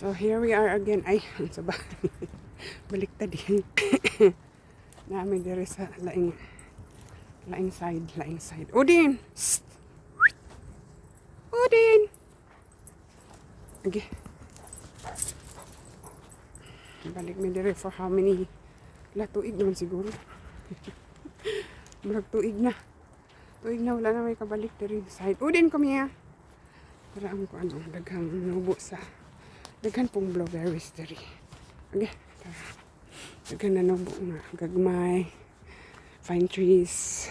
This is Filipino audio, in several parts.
So here we are again. Ay, sa ba? Baliktad eh. Namin dire sa laing side. Udin! Psst! Udin! Okay. Balik mi dire for how many? Tuig naman siguro. Murag tuig na. Tuig na, wala na may kabalik dire side. Udin, come here. Para ang daghang nubo sa daghan pong blueberries dire. Okay. Tara. Daghan na nubo nga gagmay. Fine trees.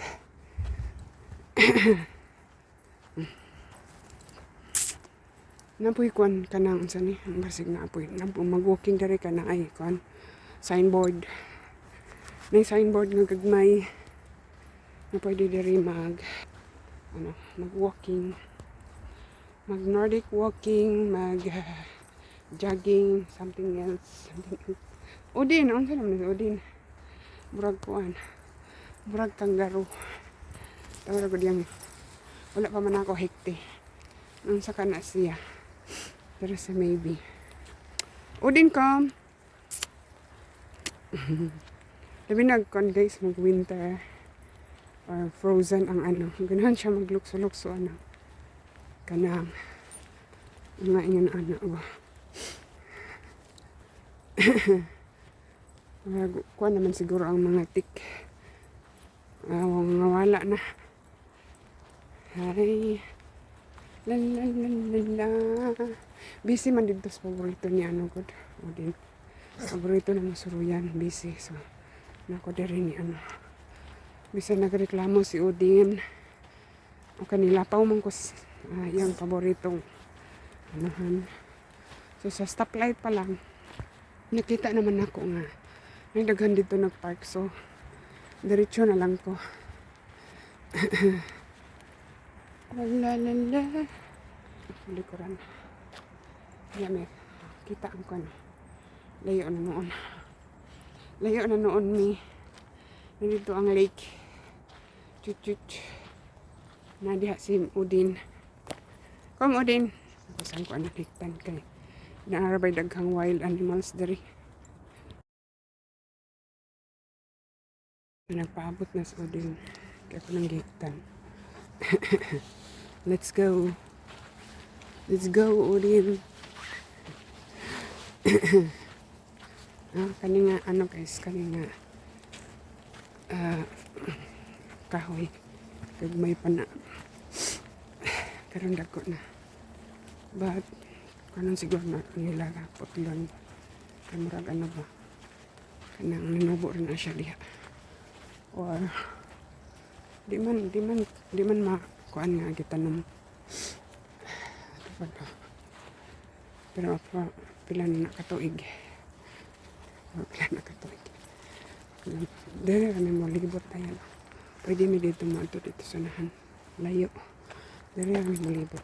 Napoy kwan kanang unsa ni basig na apoy mag-walking diri kana ay kwan signboard. May signboard nga gagmay na pwede diri mag-walking, mag Nordic walking, mag jogging, something else. Udin, unsa naman udin? Murag kuan. Murag kangaroo. Tawag ko diyang wala pa man ako hekti. Unsa ka na siya? Pero sa maybe. Udin come. Labi nagkon guys, mag-winter or frozen ang ganahan siya maglukso-lukso kanang nga ingon ba. Kuha naman siguro ang mga tik. Nga wala na. Hi. La la la la la. Busy man dito sa paborito ni God. Udin. Paborito na masuruyan. Busy. So, nako diri ni Bisa nagreklamo si Udin. O kanila pa man ko yung paboritong So, sa stoplight pa lang, nakita naman ako nga may daghan dito nagpark. So, diretso na lang ko. La la la. Likuran. Yan kita ang kan. Layo na noon mi. Nandito ang lake. Chut. Nadiha si Udin. Come Udin. Saan ko nakiktan kay naarabay daghang wild animals diri. Nagpaabot na si Udin. Kaya ko nang giktan. Let's go, Udin. Kaninga guys, kaninga kahoy kagmay pa na karon dako na, but kanon siguro na nila putlon kay murag ba kanang ninubo rin na siya diha or di man makuan nga gitanom. Pero pila na nakatuig. Dere kami mo libot tayo. Pwede mi dito maadto dito sa nahan. Layo. Dere kami mo libot.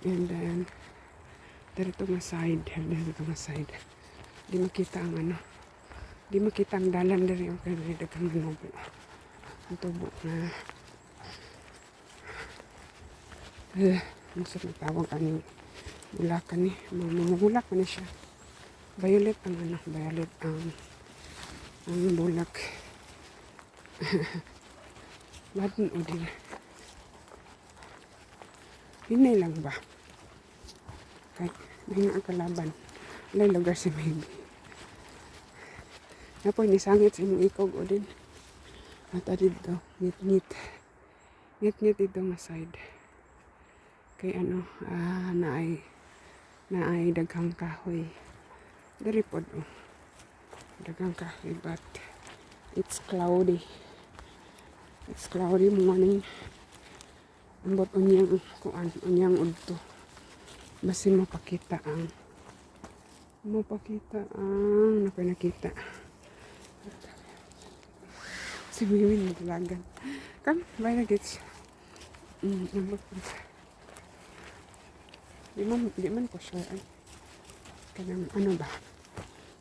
And then dere to nga side. Di makita ang di makita ang dalan dere o kaya dere daghang nubo. Ang tubo na masarap na tawag kaning bulakan ni. Mamulak na siya. Violet ang bulak. Badun Udin. Hinay lang ba? Kahit may nga kalaban. Alay lugar si Maybe. Napoy nisangit sa imong ikog Udin. At dito, ngit-ngit dito nga side. Kay naay daghang kahoy. Diri pod daghang kahoy but it's cloudy. Morning. Ambot unyang udto. Basin mapakita ang nakita. Si Wiwin naglagan. Come, by the gates. Di man ko sure ay kanang ba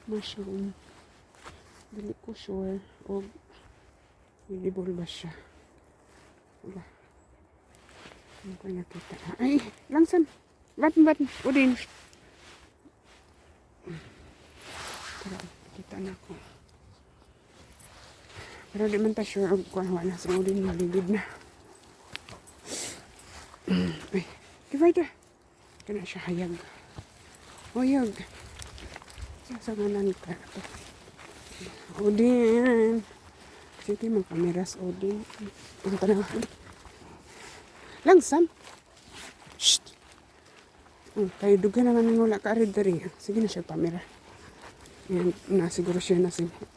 mushroom. Dili ko sure o edible ba siya. Diba? Ano ko nakita? Ay, langsan. Batin. Udin. Pero, kita na ko. Pero di man ta sure og kung wala sa udin maligid na. Ay, kivay ta. Kana siya hayag. Huyag. Sasanganan ka. Udin. Sige, magkamiras Odin. Ang tanong. Langsam. Shh. Kaya duga naman ng wala ka rin dari. Sige na siya pamira. Yan, siguro siya nasimot.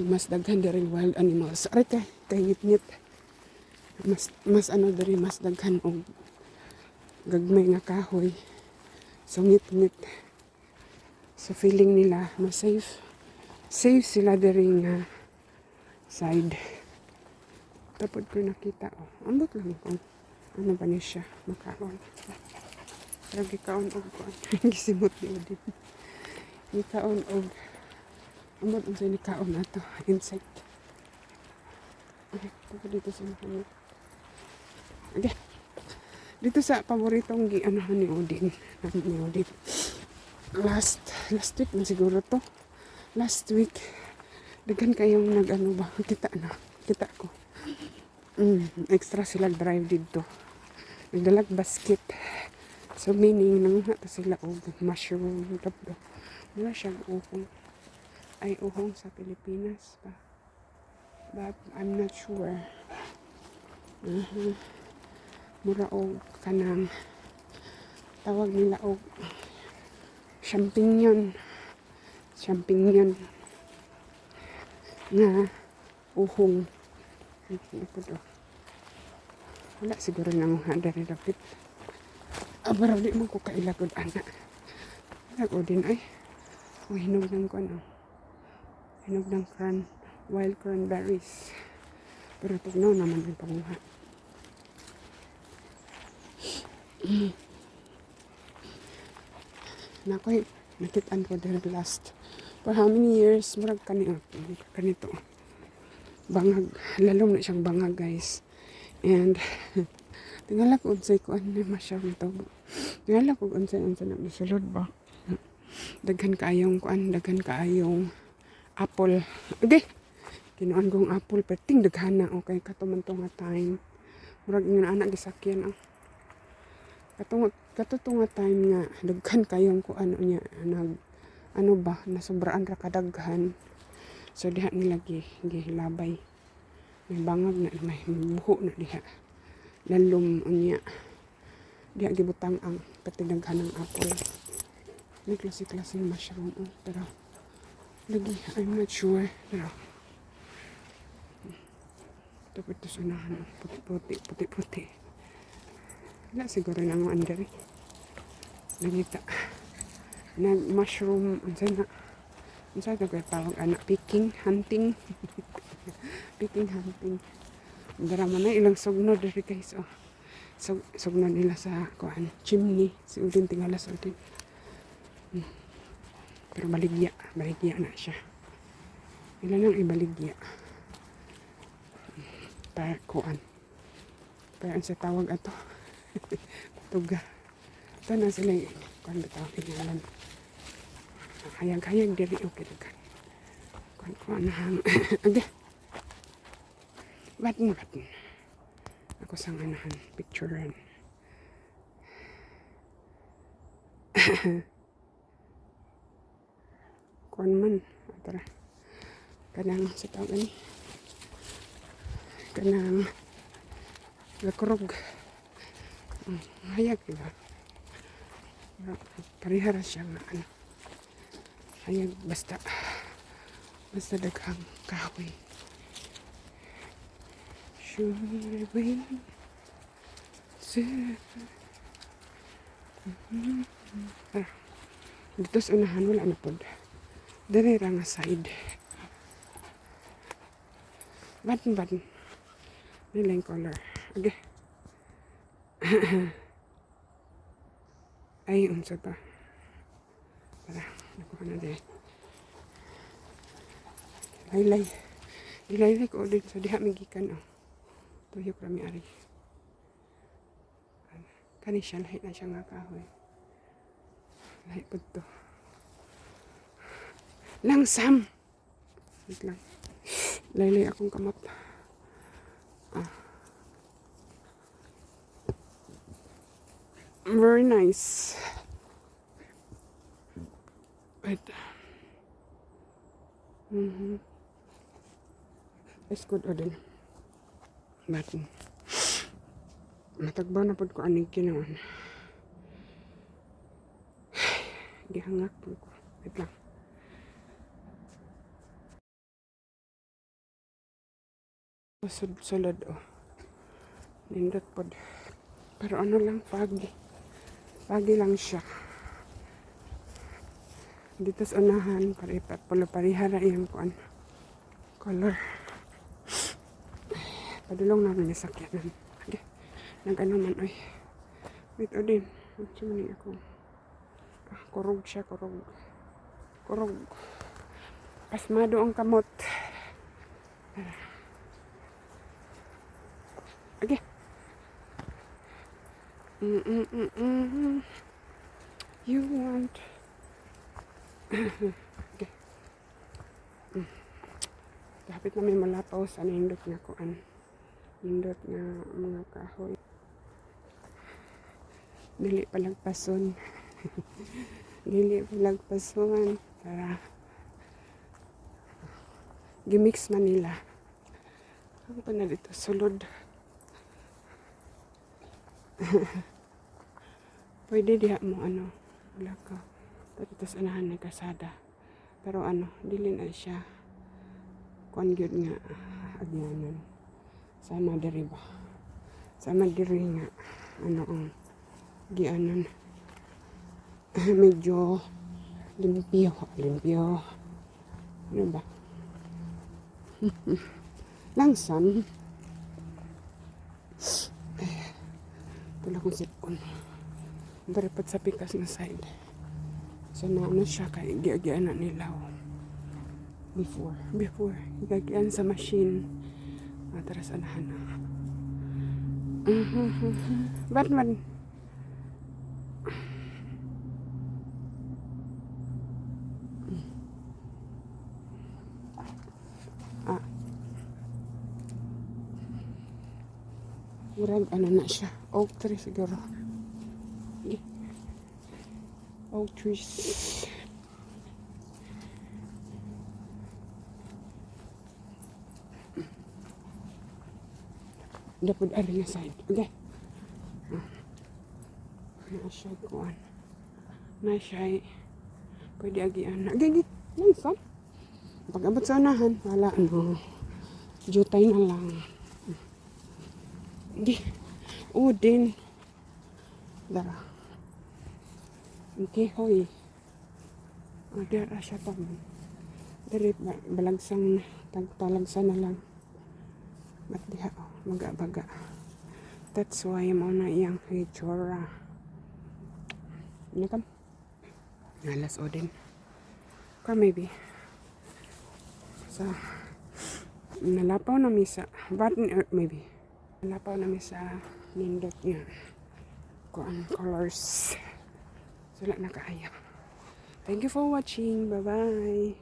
Mas daghan dari wild animals. Aray ka, ngit-ngit. Mas ano dari, mas daghan o gagmay nga kahoy. So ngit-ngit. So feeling nila, mas safe. Safe sila dari nga side. Tapos ko nakita, ambot lang kung ano ba niya siya, makaon. Pero gikaon og kuan, gisimot ni Odin. Gikaon og, ambot ang siya nikaon na to, insect. Okay, tapos dito sa mga. Okay. Dito sa paboritong gianahan ni Odin. Last week na siguro to. Last week, daghan kayong nag-ano ba, kita ko. Extra sila drive dito. Nagdalag basket. So meaning, nanguha ta sila og mushroom. Mura siyang uhong. Ay, uhong sa Pilipinas pa. But, I'm not sure. Mura og kanang tawag nila og champignon nga uhong. Wala siguro nanguha dari dapit. Pero di mo ko kailagod anak. Lago din ay. Hinog ng ko ano. Hinog ng wild cranberries. Pero tugnaw naman yung panguha. Nakoy, nakitaan ko dahil last. For how many years, murag kanito. Bangag, lalom na siyang bangag guys. And, tingala ko unsay ko ano masyadong tawag. Tingala ko unsay na nasulod ba. Daghan kaayong apple. Okay, kinuan kong apple, perting daghan na. Okay, katumantong nga time. Murag yung anak gisakyan ang. Katutong nga time nga, daghan kayong ko ano niya, ano ba, nasobraan ra kadaghan. So diha nila gihilabay. May bangag na, may buho na diha. Lalom niya. Diha gibutang ang patinaghan ng apple. May klase-klaseng mushroom. Pero, lagi, I'm not sure. Pero, tapos ito sunahan. Puti-puti. Wala siguro na mga andari. Nagita. Mushroom, Unsa ito kaya tawag anak? Picking, hunting. Picking, hunting. Darama na ilang sugnod dari guys. Sugnod nila sa chimney. Si Udin tingala sa Udin. Pero baligya na siya. Ilan ang ibaligya. Para kuan. Para sa tawag ato. Tuga. Ito na sila kuan bitaw tingalan. Hayag diri okay kan. Kuan hang. Aga. Batin. Ako sang anahan picturean. Kuan man atara. Kanang sa tawag ani. Kanang lakurog. Hayag diba? Parihara siya nga ano. Hayag basta daghang kahoy. Sure way. Dito sa unahan wala na pod. Dere ra nga side. Batin. Nilang color. Okay. Ay, unsa ta. Tara, nakuha na din. Laylay ko din. So, diha may gikan. Tuyok rami ari. Kani siya, lahi na siya nga kahoy. Lahi po to. Langsam! Wait lang. Laylay akong kamot. Very nice. Wait. It's good o din. But, matagbaw na po ko aning kinawan. Gihangak po ko. Wait lang. Sulod oh. Nindot po. Pero ano lang, foggy. Foggy lang siya. Dito sa unahan, parihara yung kuan. Color. Padulong namin yung sakyanan. Okay. Nag-ano man, oy. Wait, o din. Sumani ako. Kurog siya, kurog. Kurog. Pasmado ang kamot. Okay. You want. Okay. Kapit na may malapaw sa nindot nga kuan. Nindot nga mga kahoy. Dili palagpason. Dili palagpason. Para gimix man nila. Ano pa na dito? Sulod. Pwede diha mo ano. Wala ka. Dito sa unahan ng kasada. Pero ano, dili na siya. Kuan gyud nga agyanan. Sama diri ba? Sama diri nga ano ang gianan. Medyo limpyo. Ano ba? Langsam. Wala kong sipon. Dari pa sa pikas na side. So na ano siya kay giagian na nila. Before. Giagian sa machine. Atras anahan na. Batman. Murag ano na siya. Oak tree siguro. Oak trees. Dapat ari na side. Okay. Na siya kuan. Na siya pwede agian. Agay langsam. Pag abot sa unahan, wala ano. Jutay na lang. Hindi. Din. Dara. Okay, hoy. Dara siya pa man. Dari balagsang talagsan na lang. Ba't diha, maga-baga. That's why mo na iyang hitsura. Ano kam? Nalas o din. Or maybe. So, nalapaw na misa. But maybe. Nalapaw na misa nindot niya. Kuan colors. Sula na kaaya. Thank you for watching. Bye-bye.